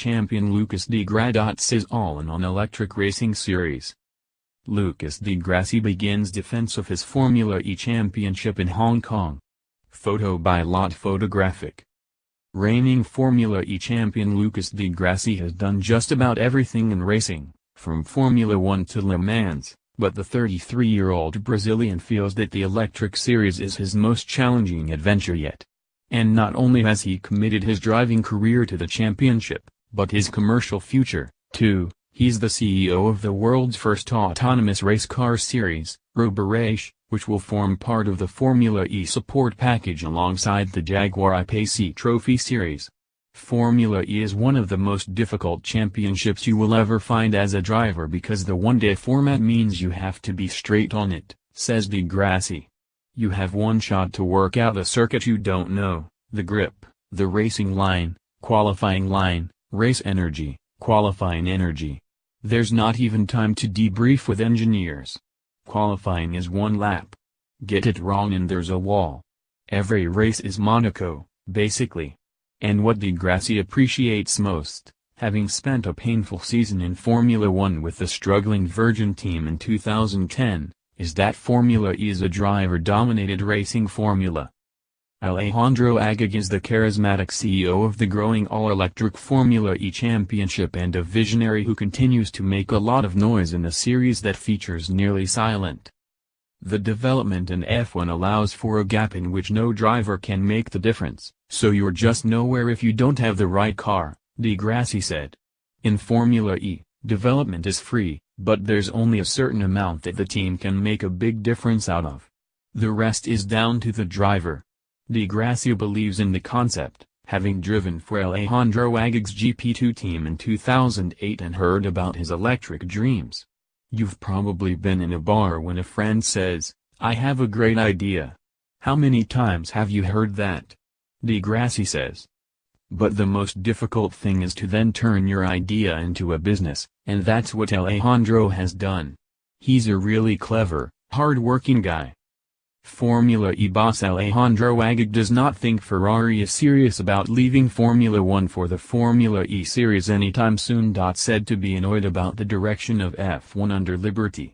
champion Lucas di Gra.ssi's all-in-on electric racing series. Lucas di Grassi begins defense of his Formula E championship in Hong Kong. Photo by LAT PHOTOGRAPHIC. Reigning Formula E champion Lucas di Grassi has done just about everything in racing, from Formula 1 to Le Mans, but the 33-year-old Brazilian feels that the electric series is his most challenging adventure yet. And not only has he committed his driving career to the championship, but his commercial future, too. He's the CEO of the world's first autonomous race car series, Roborace, which will form part of the Formula E support package alongside the Jaguar I-Pace eTrophy series. Formula E is one of the most difficult championships you will ever find as a driver because the one-day format means you have to be straight on it, says di Grassi. You have one shot to work out a circuit you don't know, the grip, the racing line, qualifying line, race energy, qualifying energy. There's not even time to debrief with engineers. Qualifying is one lap. Get it wrong and there's a wall. Every race is Monaco, basically. And what di Grassi appreciates most, having spent a painful season in Formula 1 with the struggling Virgin team in 2010, is that Formula E is a driver-dominated racing formula. Alejandro Agag is the charismatic CEO of the growing all-electric Formula E championship and a visionary who continues to make a lot of noise in a series that features nearly silent. The development in F1 allows for a gap in which no driver can make the difference, so you're just nowhere if you don't have the right car, di Grassi said. In Formula E, development is free, but there's only a certain amount that the team can make a big difference out of. The rest is down to the driver. Di Grassi believes in the concept, having driven for Alejandro Agag's GP2 team in 2008 and heard about his electric dreams. You've probably been in a bar when a friend says, "I have a great idea." How many times have you heard that? Di Grassi says. But the most difficult thing is to then turn your idea into a business, and that's what Alejandro has done. He's a really clever, hard-working guy. Formula E boss Alejandro Agag does not think Ferrari is serious about leaving Formula 1 for the Formula E series anytime soon. Said to be annoyed about the direction of F1 under Liberty.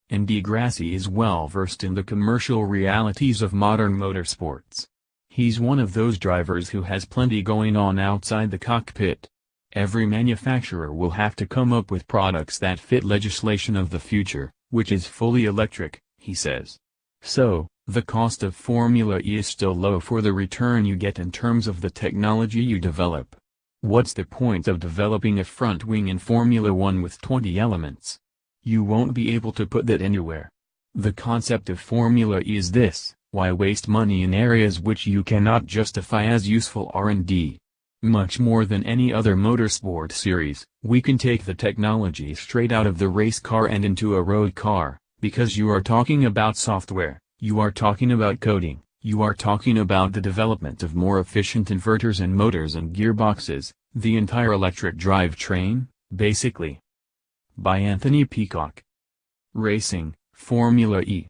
And di Grassi is well versed in the commercial realities of modern motorsports. He's one of those drivers who has plenty going on outside the cockpit. Every manufacturer will have to come up with products that fit legislation of the future, which is fully electric, he says. So, the cost of Formula E is still low for the return you get in terms of the technology you develop. What's the point of developing a front wing in Formula 1 with 20 elements? You won't be able to put that anywhere. The concept of Formula E is this: why waste money in areas which you cannot justify as useful R&D? Much more than any other motorsport series, we can take the technology straight out of the race car and into a road car, because you are talking about software, you are talking about coding, you are talking about the development of more efficient inverters and motors and gearboxes, the entire electric drivetrain, basically. By Anthony Peacock. Racing, Formula E.